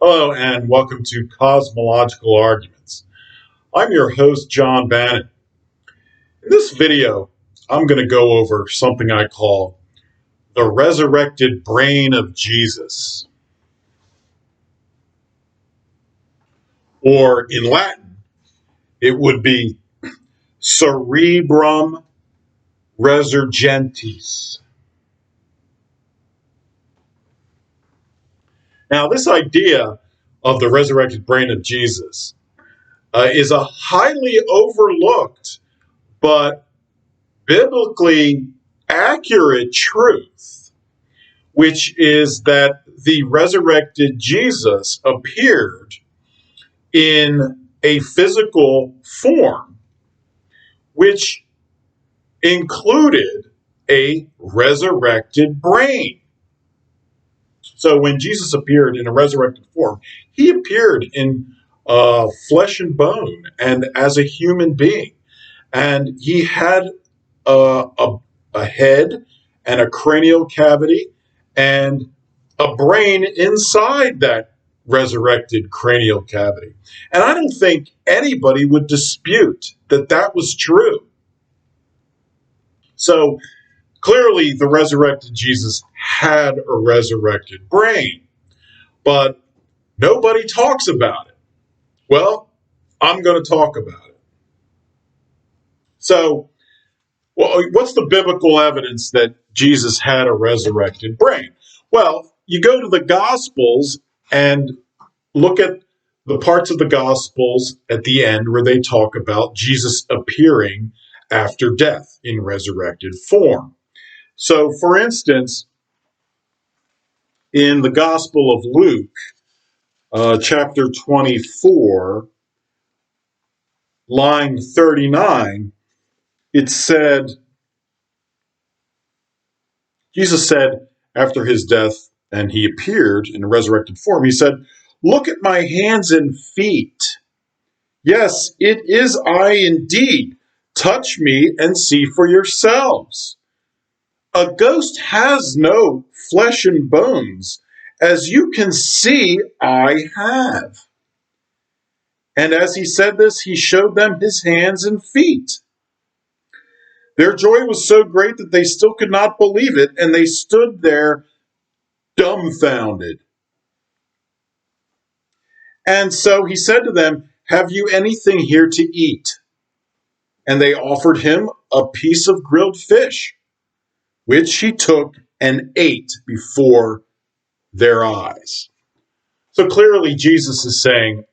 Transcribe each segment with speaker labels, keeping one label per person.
Speaker 1: Hello and welcome to Cosmological Arguments. I'm your host, John Bannan. In this video, I'm going to go over something I call the resurrected brain of Jesus. Or in Latin, it would be cerebrum resurgentis. Now, this idea of the resurrected brain of Jesus is a highly overlooked but biblically accurate truth, which is that the resurrected Jesus appeared in a physical form, which included a resurrected brain. So when Jesus appeared in a resurrected form, he appeared in flesh and bone and as a human being. And he had a head and a cranial cavity and a brain inside that resurrected cranial cavity. And I don't think anybody would dispute that that was true. So clearly, the resurrected Jesus had a resurrected brain, but nobody talks about it. Well, I'm going to talk about it. So, what's the biblical evidence that Jesus had a resurrected brain? Well, you go to the Gospels and look at the parts of the Gospels at the end where they talk about Jesus appearing after death in resurrected form. So, for instance, in the Gospel of Luke, chapter 24, line 39, it said, Jesus said after his death and he appeared in a resurrected form, he said, "Look at my hands and feet. Yes, it is I indeed. Touch me and see for yourselves. A ghost has no flesh and bones, as you can see I have." And as he said this, he showed them his hands and feet. Their joy was so great that they still could not believe it, and they stood there dumbfounded. And so he said to them, "Have you anything here to eat?" And they offered him a piece of grilled fish, which he took and ate before their eyes. So clearly, Jesus is saying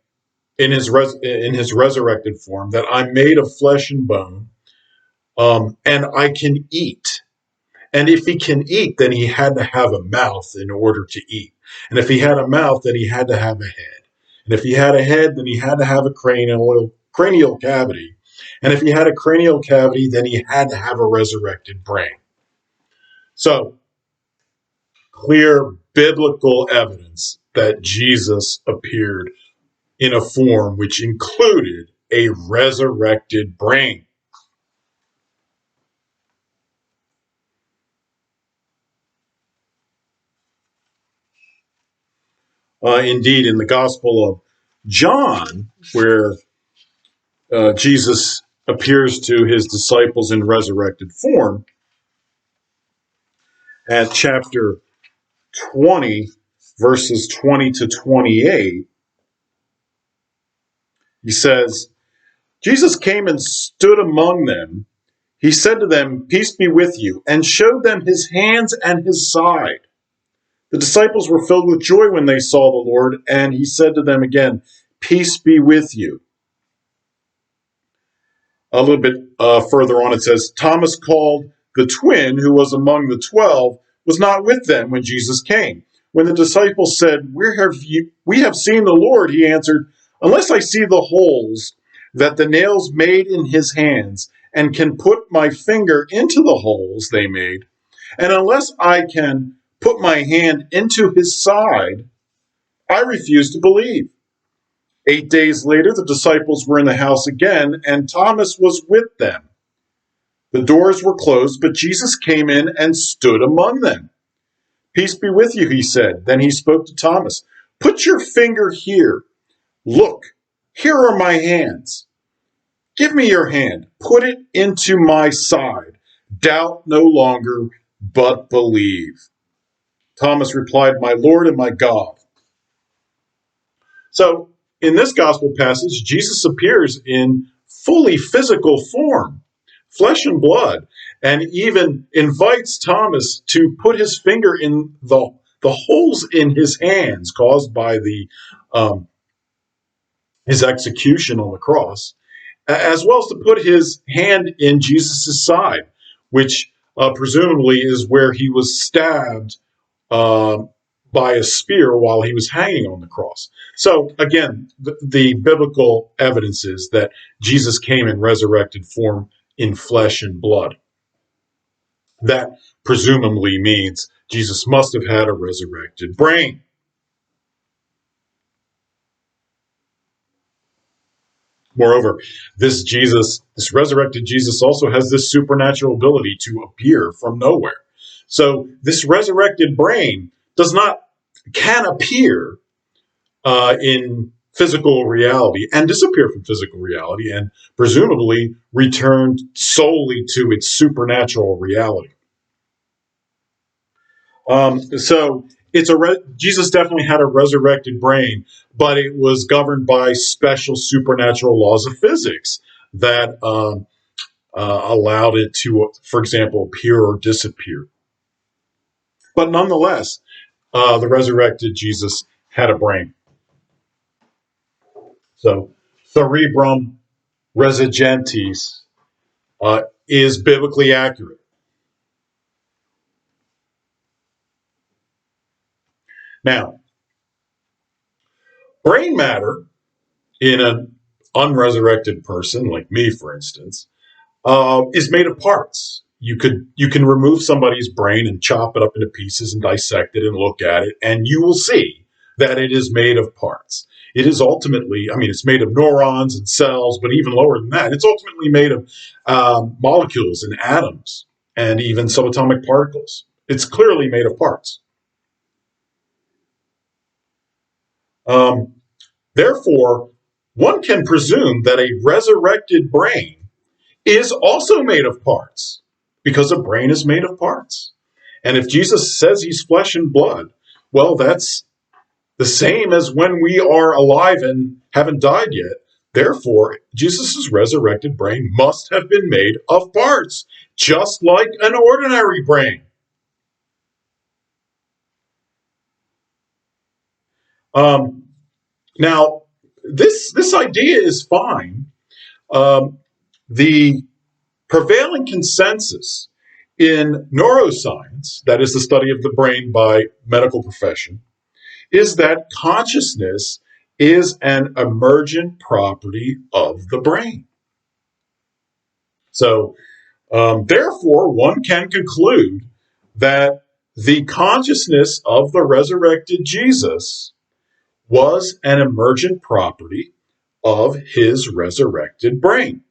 Speaker 1: in his resurrected form that I'm made of flesh and bone, and I can eat. And if he can eat, then he had to have a mouth in order to eat. And if he had a mouth, then he had to have a head. And if he had a head, then he had to have a cranial cavity. And if he had a cranial cavity, then he had to have a resurrected brain. So, clear biblical evidence that Jesus appeared in a form which included a resurrected brain. Indeed, in the Gospel of John, where Jesus appears to his disciples in resurrected form, at chapter 20, verses 20 to 28, he says, Jesus came and stood among them. He said to them, "Peace be with you," and showed them his hands and his side. The disciples were filled with joy when they saw the Lord, and he said to them again, "Peace be with you." A little bit further on, it says, Thomas, called the twin, who was among the 12, was not with them when Jesus came. When the disciples said, "We have seen the Lord," he answered, "Unless I see the holes that the nails made in his hands, and can put my finger into the holes they made, and unless I can put my hand into his side, I refuse to believe." 8 days later, the disciples were in the house again, and Thomas was with them. The doors were closed, but Jesus came in and stood among them. "Peace be with you," he said. Then he spoke to Thomas. Put your finger here. Look, here are my hands. Give me your hand. Put it into my side. Doubt no longer, but believe. Thomas replied, My Lord and my God. So, in this gospel passage, Jesus appears in fully physical form, flesh and blood, and even invites Thomas to put his finger in the holes in his hands caused by his execution on the cross, as well as to put his hand in Jesus' side, which presumably is where he was stabbed uh, by a spear while he was hanging on the cross. So again, the biblical evidence is that Jesus came in resurrected form in flesh and blood. That presumably means Jesus must have had a resurrected brain. Moreover, this resurrected Jesus also has this supernatural ability to appear from nowhere. So this resurrected brain can appear in physical reality and disappear from physical reality and presumably return solely to its supernatural reality. So Jesus definitely had a resurrected brain, but it was governed by special supernatural laws of physics that allowed it to, for example, appear or disappear. But nonetheless, the resurrected Jesus had a brain. So, cerebrum resurgentis is biblically accurate. Now, brain matter in an unresurrected person, like me, for instance, is made of parts. You can remove somebody's brain and chop it up into pieces and dissect it and look at it, and you will see that it is made of parts. It is ultimately, I mean, it's made of neurons and cells, but even lower than that, it's ultimately made of molecules and atoms and even subatomic particles. It's clearly made of parts. Um, Therefore, one can presume that a resurrected brain is also made of parts because a brain is made of parts. And if Jesus says he's flesh and blood, well, that's the same as when we are alive and haven't died yet. Therefore, Jesus' resurrected brain must have been made of parts, just like an ordinary brain. Um, Now, this idea is fine. The prevailing consensus in neuroscience, that is the study of the brain by medical profession, is that consciousness is an emergent property of the brain. So, therefore, one can conclude that the consciousness of the resurrected Jesus was an emergent property of his resurrected brain.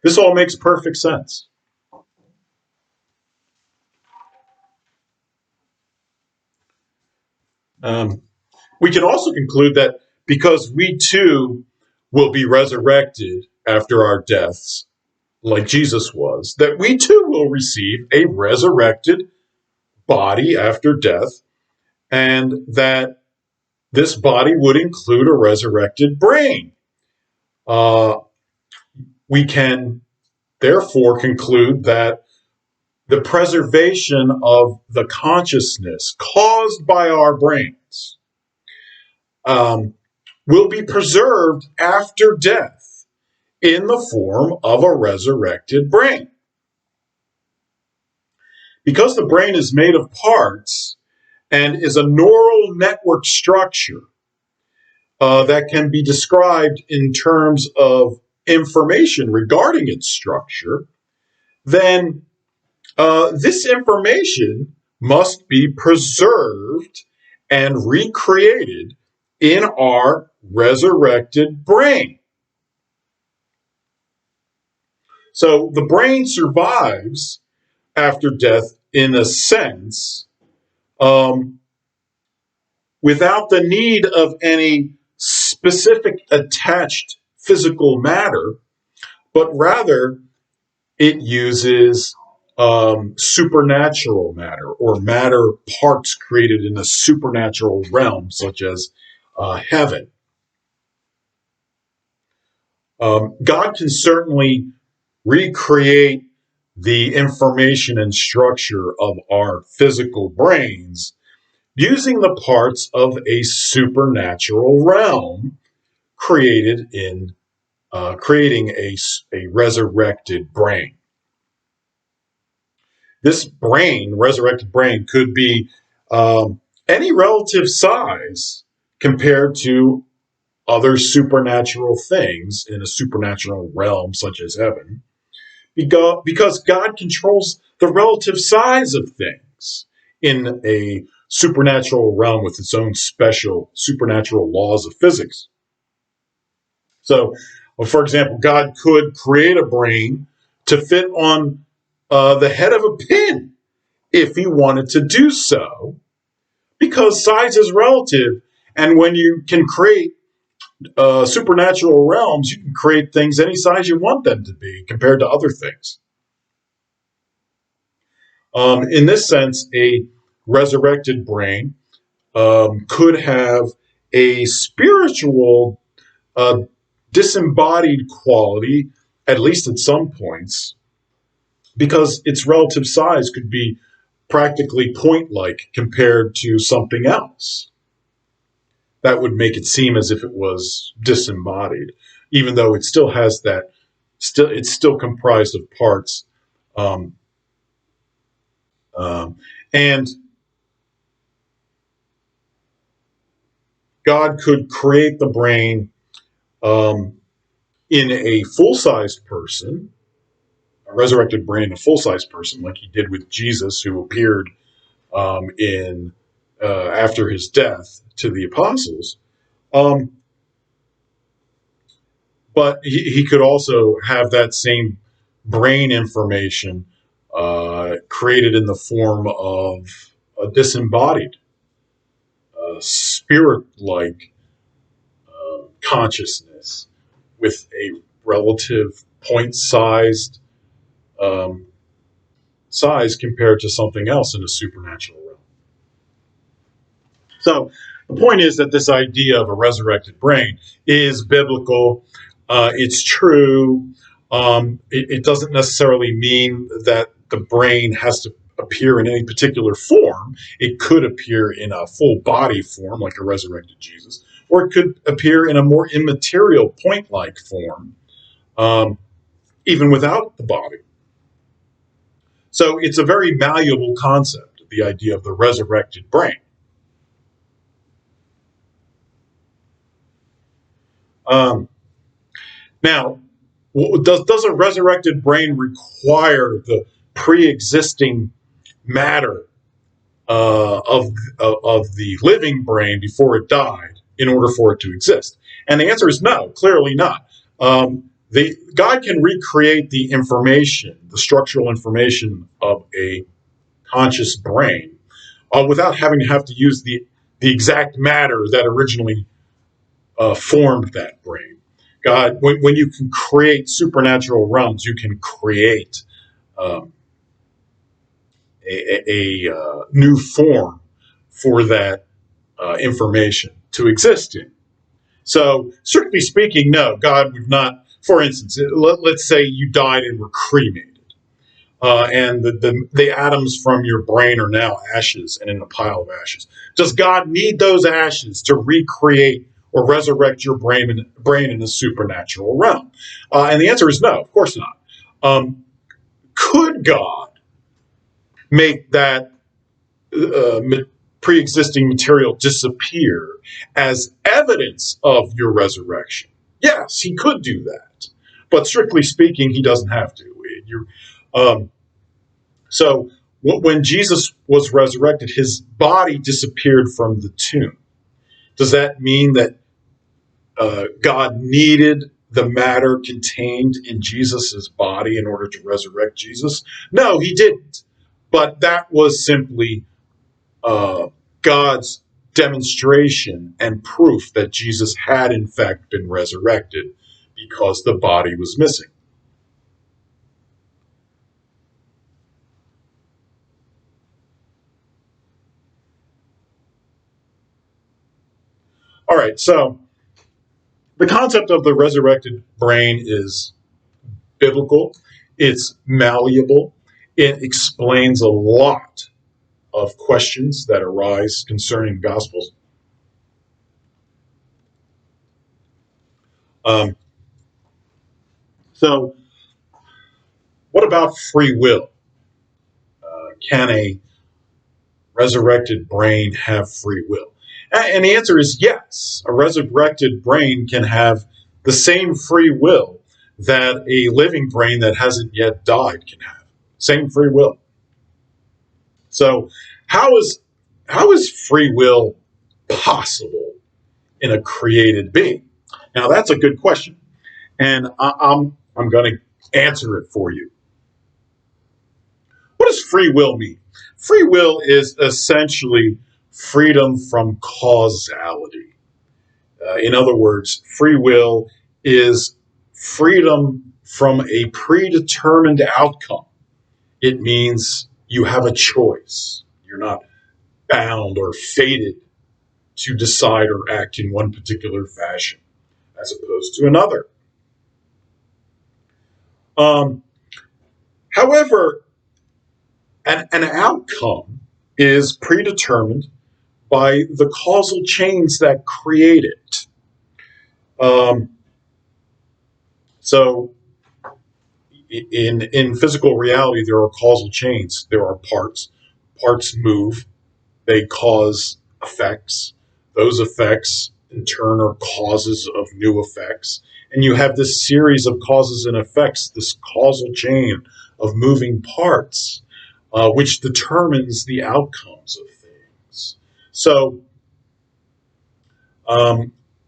Speaker 1: This all makes perfect sense. Um, we can also conclude that because we too will be resurrected after our deaths, like Jesus was, that we too will receive a resurrected body after death, and that this body would include a resurrected brain. Uh, we can therefore conclude that the preservation of the consciousness caused by our brains um, will be preserved after death in the form of a resurrected brain. Because the brain is made of parts and is a neural network structure that can be described in terms of information regarding its structure, then this information must be preserved and recreated in our resurrected brain. So the brain survives after death in a sense, um, without the need of any specific attached physical matter, but rather it uses supernatural matter or matter parts created in a supernatural realm, such as heaven. God can certainly recreate the information and structure of our physical brains using the parts of a supernatural realm created in creating a resurrected brain. This brain, resurrected brain, could be any relative size compared to other supernatural things in a supernatural realm such as heaven, because God controls the relative size of things in a supernatural realm with its own special supernatural laws of physics. So, well, for example, God could create a brain to fit on the head of a pin if he wanted to do so, because size is relative. And when you can create supernatural realms, you can create things any size you want them to be compared to other things. In this sense, a resurrected brain could have a spiritual disembodied quality, at least at some points, because its relative size could be practically point-like compared to something else. That would make it seem as if it was disembodied, even though it still has that. It's still comprised of parts, um, and God could create the brain in a full-sized person, a resurrected brain in a full-sized person, like he did with Jesus, who appeared in after his death to the apostles. Um, but he could also have that same brain information created in the form of a disembodied, spirit-like consciousness with a relative point-sized um, size compared to something else in a supernatural realm. So the point is that this idea of a resurrected brain is biblical. It's true. It doesn't necessarily mean that the brain has to appear in any particular form. It could appear in a full body form, like a resurrected Jesus, or it could appear in a more immaterial point-like form, um, even without the body. So it's a very malleable concept, the idea of the resurrected brain. Um, Now, does a resurrected brain require the pre-existing matter of the living brain before it died in order for it to exist? And the answer is no, clearly not. God can recreate the information, the structural information of a conscious brain, without having to have to use the exact matter that originally formed that brain. God, when you can create supernatural realms, you can create um, a new form for that information to exist in. So, strictly speaking, no, God would not. For instance, let's say you died and were cremated. And the atoms from your brain are now ashes and in a pile of ashes. Does God need those ashes to recreate or resurrect your brain in a supernatural realm? And the answer is no, of course not. Could God make that uh, pre-existing material disappear as evidence of your resurrection? Yes, he could do that. But strictly speaking, he doesn't have to. Um, So when Jesus was resurrected, his body disappeared from the tomb. Does that mean that God needed the matter contained in Jesus's body in order to resurrect Jesus? No, he didn't. But that was simply uh, God's demonstration and proof that Jesus had in fact been resurrected because the body was missing. All right, so the concept of the resurrected brain is biblical, it's malleable, it explains a lot of questions that arise concerning Gospels. Um, so, what about free will? Can a resurrected brain have free will? And the answer is yes. A resurrected brain can have the same free will that a living brain that hasn't yet died can have. Same free will. So, how is free will possible in a created being? Now, that's a good question, and I'm going to answer it for you. What does free will mean? Free will is essentially freedom from causality. In other words, free will is freedom from a predetermined outcome. It means you have a choice. You're not bound or fated to decide or act in one particular fashion as opposed to another. Um, However, an outcome is predetermined by the causal chains that create it. Um, so, in physical reality, there are causal chains. There are parts. Parts move. They cause effects. Those effects, in turn, are causes of new effects. And you have this series of causes and effects, this causal chain of moving parts, which determines the outcomes of things. So,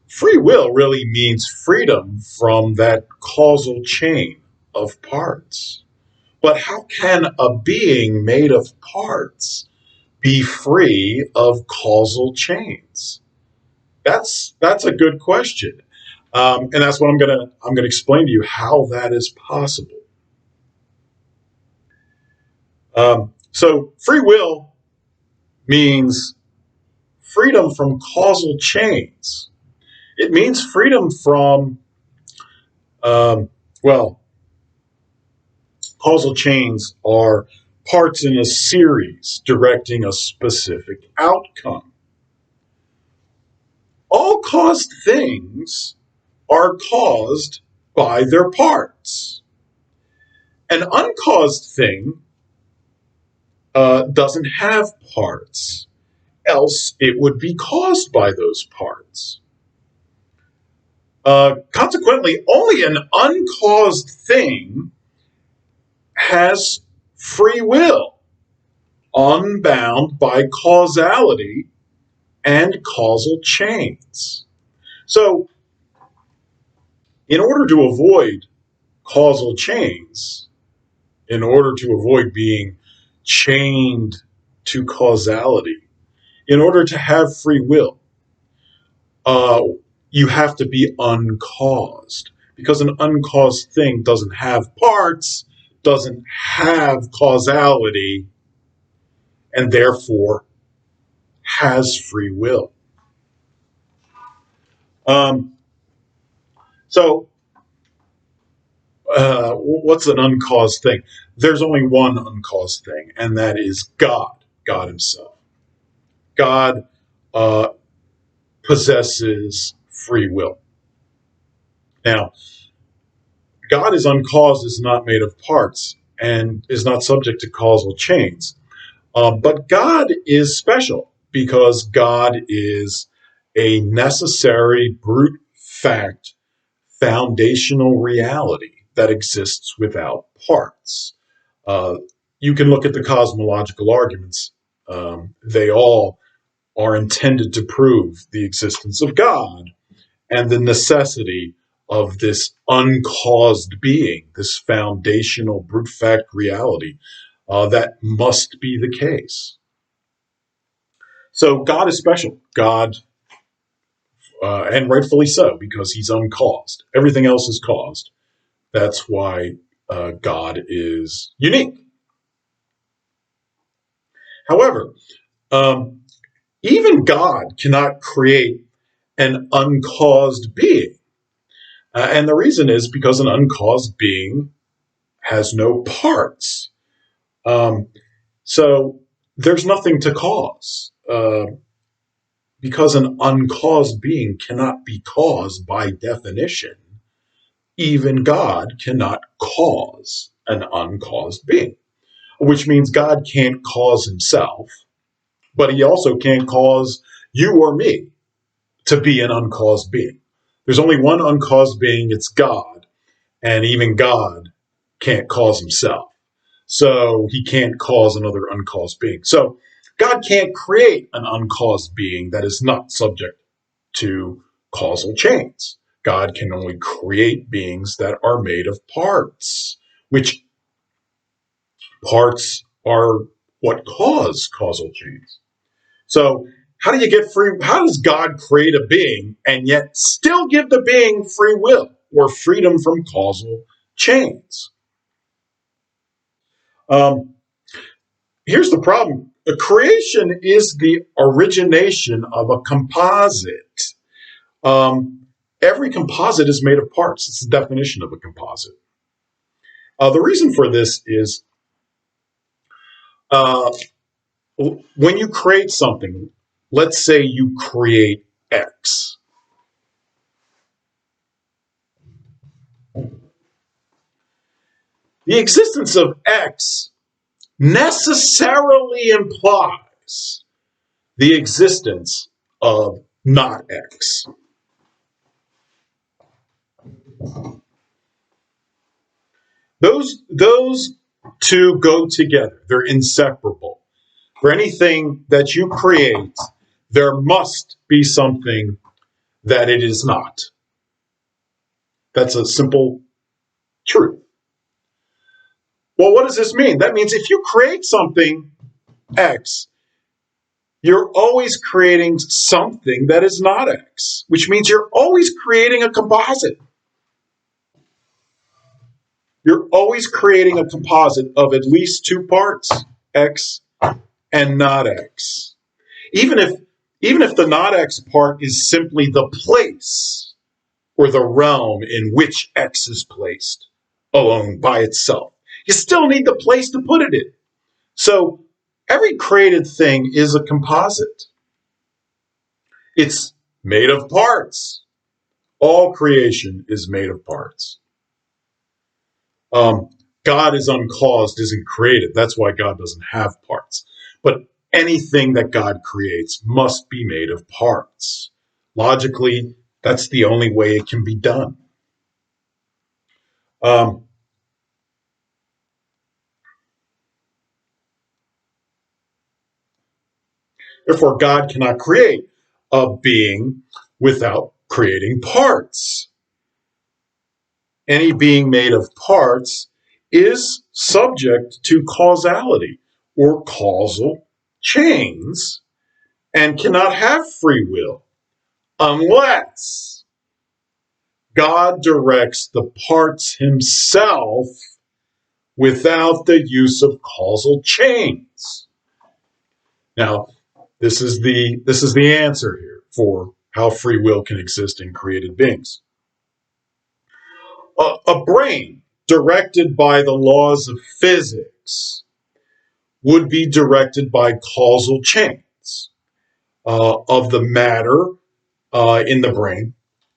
Speaker 1: free will really means freedom from that causal chain of parts. But how can a being made of parts be free of causal chains? That's a good question, and that's what I'm gonna explain to you how that is possible. So free will means freedom from causal chains. It means freedom from um, well, causal chains are parts in a series directing a specific outcome. All caused things are caused by their parts. An uncaused thing doesn't have parts, else it would be caused by those parts. Consequently, only an uncaused thing has free will, unbound by causality and causal chains. So, in order to avoid causal chains, in order to avoid being chained to causality, in order to have free will, uh, you have to be uncaused. Because an uncaused thing doesn't have parts, doesn't have causality, and therefore has free will. Um, so, what's an uncaused thing? There's only one uncaused thing, and that is God Himself. God uh, possesses free will. Now, God is uncaused, is not made of parts, and is not subject to causal chains. But God is special because God is a necessary brute fact, foundational reality that exists without parts. Uh, you can look at the cosmological arguments. They all are intended to prove the existence of God and the necessity of this uncaused being, this foundational brute fact reality that must be the case. So God is special. God, and rightfully so, because he's uncaused. Everything else is caused. That's why God is unique. However, um, even God cannot create an uncaused being. And the reason is because an uncaused being has no parts. Um, so there's nothing to cause. Because an uncaused being cannot be caused by definition, even God cannot cause an uncaused being, which means God can't cause himself, but he also can't cause you or me to be an uncaused being. There's only one uncaused being, it's God, and even God can't cause himself. So he can't cause another uncaused being. So God can't create an uncaused being that is not subject to causal chains. God can only create beings that are made of parts, which parts are what cause causal chains. So how do you get free? How does God create a being and yet still give the being free will or freedom from causal chains? Um, Here's the problem. A creation is the origination of a composite. Um, every composite is made of parts. It's the definition of a composite. The reason for this is uh, when you create something, let's say you create X. The existence of X necessarily implies the existence of not X. Those two go together. They're inseparable. For anything that you create, there must be something that it is not. That's a simple truth. Well, what does this mean? That means if you create something X, you're always creating something that is not X, which means you're always creating a composite. You're always creating a composite of at least two parts, X and not X. Even if the not X part is simply the place or the realm in which X is placed alone by itself, you still need the place to put it in. So every created thing is a composite. It's made of parts. All creation is made of parts. Um, God is uncaused, isn't created. That's why God doesn't have parts. But anything that God creates must be made of parts. Logically, that's the only way it can be done. Um, Therefore, God cannot create a being without creating parts. Any being made of parts is subject to causality or causal chains and cannot have free will unless God directs the parts himself without the use of causal chains. Now, this is the answer here for how free will can exist in created beings. A brain directed by the laws of physics would be directed by causal chains of the matter in the brain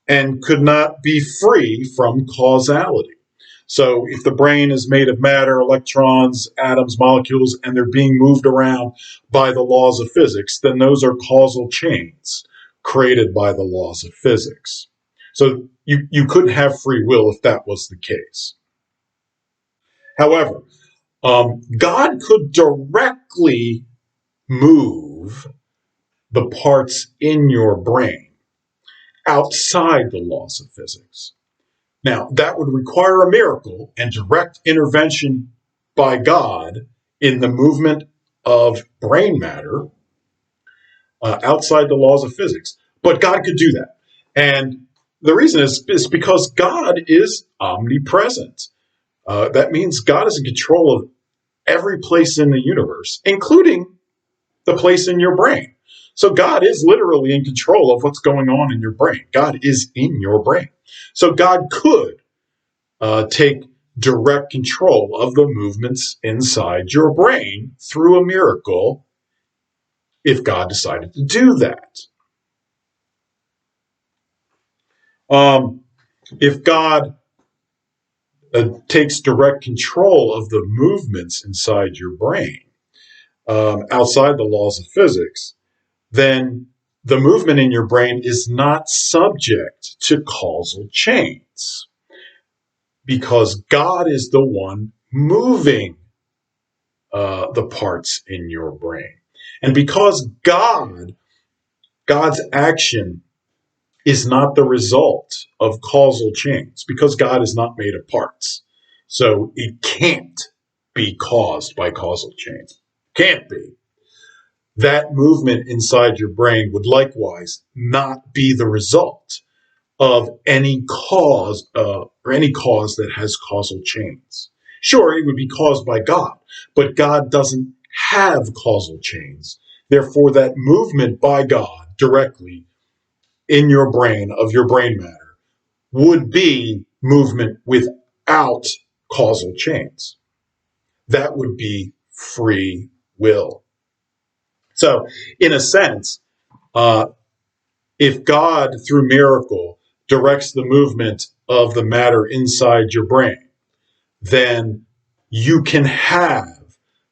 Speaker 1: and could not be free from causality. So if the brain is made of matter, electrons, atoms, molecules, and they're being moved around by the laws of physics, then those are causal chains created by the laws of physics. So you couldn't have free will if that was the case. However, God could directly move the parts in your brain outside the laws of physics. Now, that would require a miracle and direct intervention by God in the movement of brain matter, outside the laws of physics. But God could do that. And the reason is because God is omnipresent. That means God is in control of every place in the universe, including the place in your brain. So God is literally in control of what's going on in your brain. God is in your brain. So God could take direct control of the movements inside your brain through a miracle if God decided to do that. If God takes direct control of the movements inside your brain outside the laws of physics, then the movement in your brain is not subject to causal chains because God is the one moving the parts in your brain. And because God's action is not the result of causal chains, because God is not made of parts. So it can't be caused by causal chains. Can't be. That movement inside your brain would likewise not be the result of any cause or any cause that has causal chains. Sure, it would be caused by God, but God doesn't have causal chains. Therefore, that movement by God directly in your brain of your brain matter would be movement without causal chains. That would be free will. So, in a sense, uh, if God, through miracle, directs the movement of the matter inside your brain, then you can have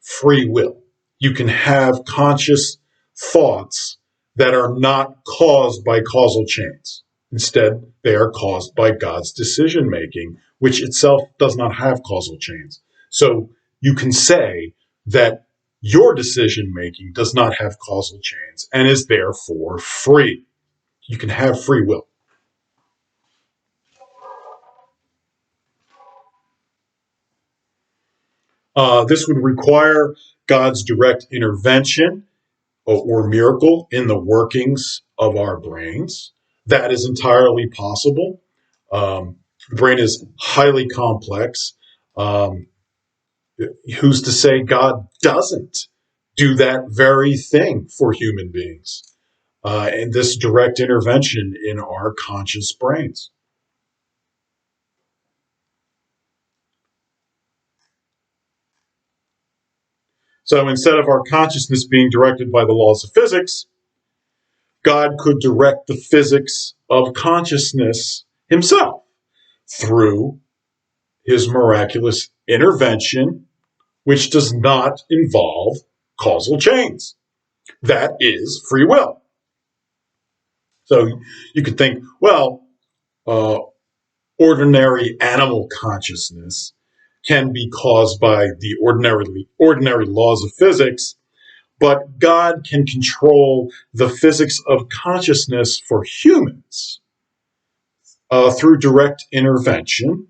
Speaker 1: free will. You can have conscious thoughts that are not caused by causal chains. Instead, they are caused by God's decision making, which itself does not have causal chains. So you can say that your decision making does not have causal chains and is therefore free. You can have free will. This would require God's direct intervention or miracle in the workings of our brains. That is entirely possible. The brain is highly complex. Um, who's to say God doesn't do that very thing for human beings? And this direct intervention in our conscious brains. So instead of our consciousness being directed by the laws of physics, God could direct the physics of consciousness himself through his miraculous intervention, which does not involve causal chains. That is free will. So you could think, well, uh, ordinary animal consciousness can be caused by the ordinary laws of physics, but God can control the physics of consciousness for humans through direct intervention,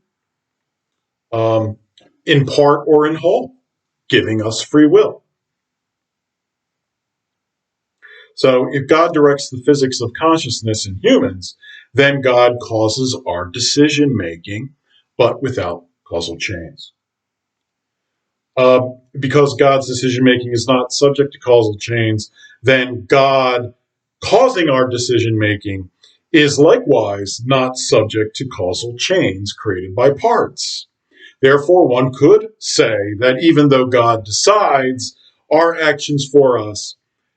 Speaker 1: um, in part or in whole, giving us free will. So if God directs the physics of consciousness in humans, then God causes our decision making, but without causal chains. Because God's decision making is not subject to causal chains, then God causing our decision making is likewise not subject to causal chains created by parts. Therefore, one could say that even though God decides our actions for us,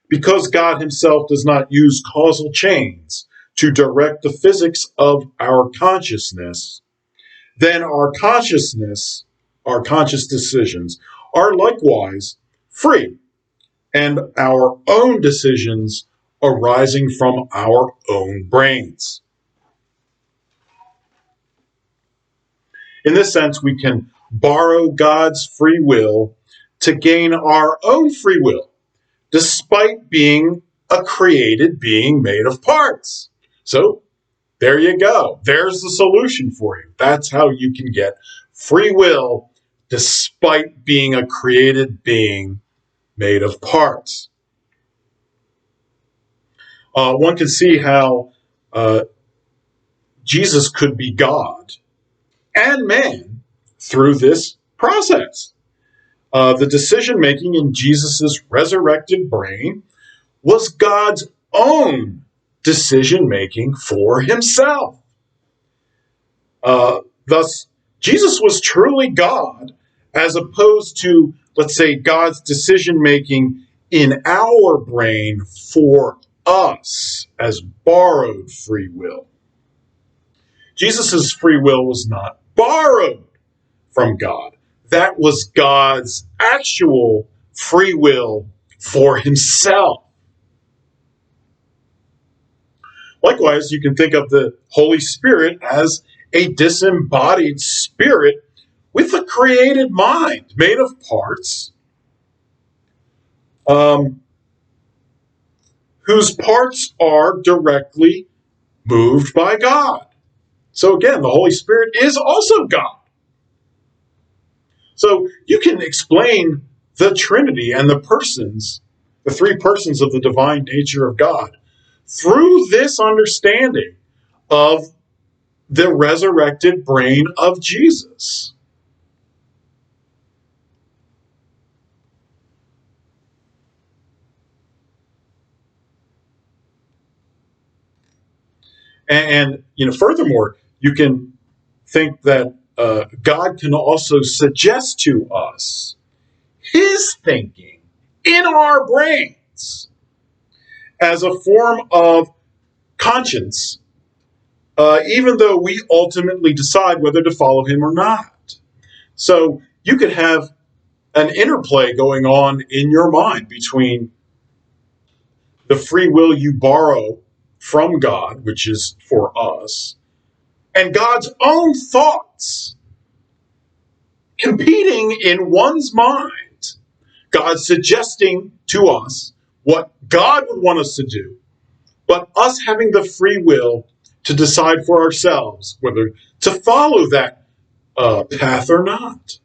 Speaker 1: because God himself does not use causal chains to direct the physics of our consciousness, then our conscious decisions, are likewise free, and our own decisions arising from our own brains. In this sense, we can borrow God's free will to gain our own free will, despite being a created being made of parts. So there you go. There's the solution for you. That's how you can get free will despite being a created being made of parts. One can see how Jesus could be God and man through this process. The decision making in Jesus's resurrected brain was God's own decision making for himself. Thus, Jesus was truly God, as opposed to, let's say, God's decision making in our brain for us as borrowed free will. Jesus' free will was not borrowed from God. That was God's actual free will for himself. Likewise, you can think of the Holy Spirit as a disembodied spirit with a created mind made of parts, whose parts are directly moved by God. So again, the Holy Spirit is also God. So you can explain the Trinity and the persons, the three persons of the divine nature of God, through this understanding of the resurrected brain of Jesus. And furthermore, you can think that God can also suggest to us his thinking in our brains as a form of conscience, even though we ultimately decide whether to follow him or not. So you could have an interplay going on in your mind between the free will you borrow from God, which is for us, and God's own thoughts competing in one's mind. God suggesting to us what God would want us to do, but us having the free will to decide for ourselves whether to follow that path or not.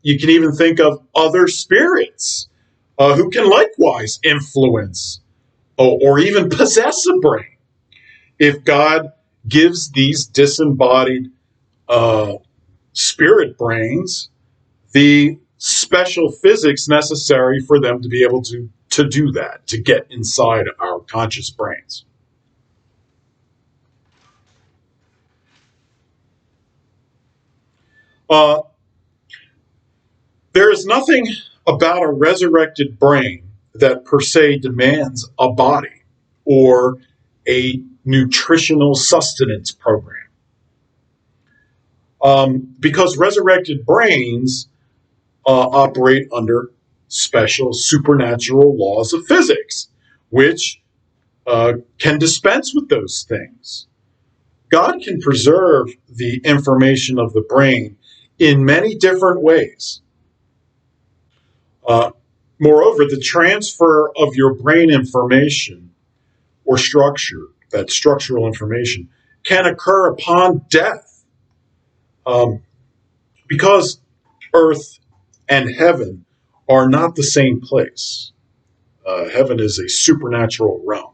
Speaker 1: You can even think of other spirits who can likewise influence or even possess a brain. If God gives these disembodied spirit brains the special physics necessary for them to be able to do that, to get inside our conscious brains. There is nothing about a resurrected brain that per se demands a body or a nutritional sustenance program. Because resurrected brains operate under special supernatural laws of physics, which can dispense with those things. God can preserve the information of the brain in many different ways. Moreover, the transfer of your brain information or structure, that structural information, can occur upon death. Because earth and heaven are not the same place. Heaven is a supernatural realm,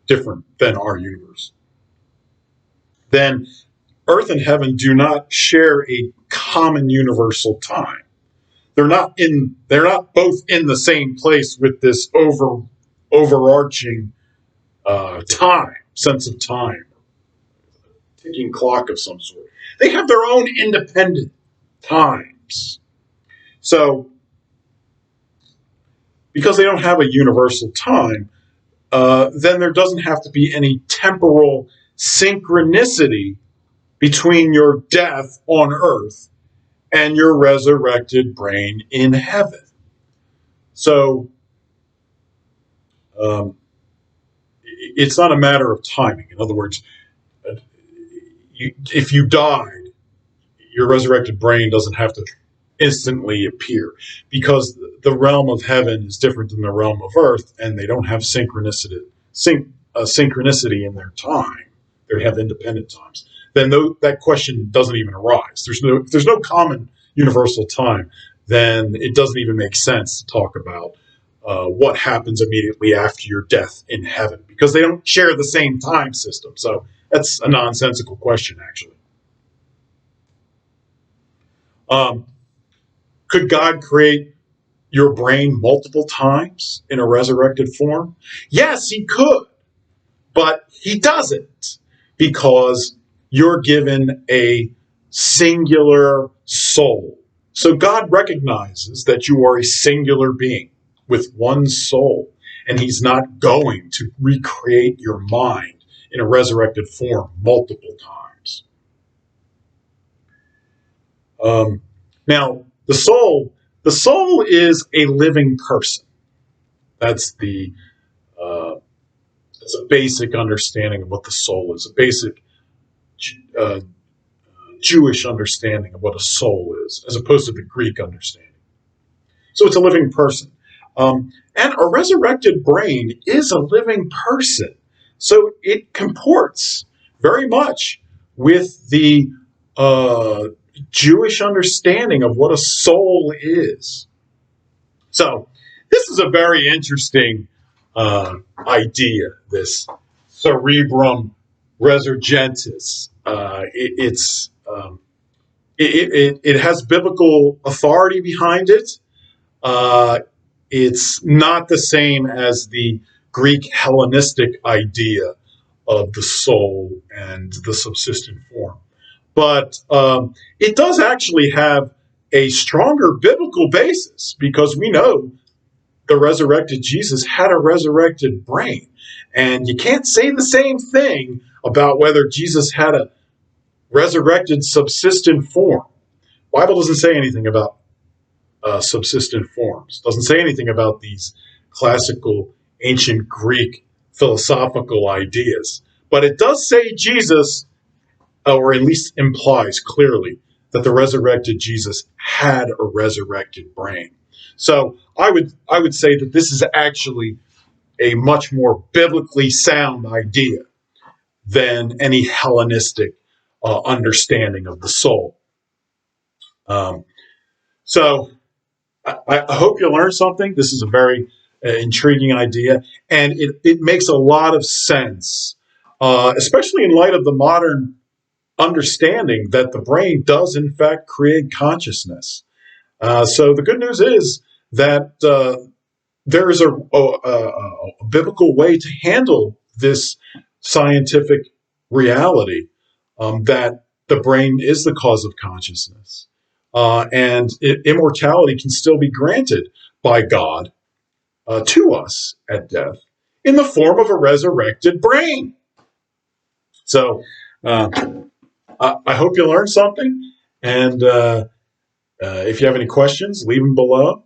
Speaker 1: different than our universe. Then earth and heaven do not share a common universal time. They're not both in the same place with this overarching sense of time, ticking clock of some sort. They have their own independent times. So, because they don't have a universal time, then there doesn't have to be any temporal synchronicity between your death on earth and your resurrected brain in heaven. So, it's not a matter of timing. In other words, if you died, your resurrected brain doesn't have to instantly appear, because the realm of heaven is different than the realm of earth, and they don't have synchronicity in their time. They have independent times. Then that question doesn't even arise. There's no common universal time. then it doesn't even make sense to talk about what happens immediately after your death in heaven, because they don't share the same time system. So that's a nonsensical question, actually. Could God create your brain multiple times in a resurrected form? Yes, he could, but he doesn't, because you're given a singular soul. So God recognizes that you are a singular being with one soul, and he's not going to recreate your mind in a resurrected form multiple times. Now, the soul is a living person. That's the that's a basic understanding of what the soul is. A basic uh, Jewish understanding of what a soul is, as opposed to the Greek understanding. So it's a living person. And a resurrected brain is a living person. So it comports very much with the Jewish understanding of what a soul is. So this is a very interesting idea, this cerebrum resurgentis. It has biblical authority behind it. Uh, it's not the same as the Greek Hellenistic idea of the soul and the subsistent form. But it does actually have a stronger biblical basis, because we know the resurrected Jesus had a resurrected brain. And you can't say the same thing about whether Jesus had a resurrected subsistent form. The Bible doesn't say anything about subsistent forms. Doesn't say anything about these classical ancient Greek philosophical ideas. But it does say Jesus, or at least implies clearly, that the resurrected Jesus had a resurrected brain. So I would say that this is actually a much more biblically sound idea than any Hellenistic understanding of the soul. Um, so I hope you learned something. This is a very intriguing idea, and it makes a lot of sense, especially in light of the modern understanding that the brain does, in fact, create consciousness. So the good news is that there is a biblical way to handle this scientific reality, that the brain is the cause of consciousness. And immortality can still be granted by God to us at death in the form of a resurrected brain. So uh, I hope you learned something. And if you have any questions, leave them below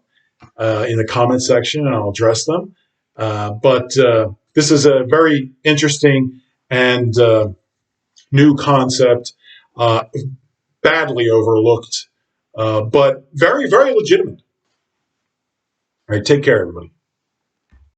Speaker 1: in the comment section, and I'll address them. But this is a very interesting and new concept, badly overlooked, but very, very legitimate. All right, take care, everybody.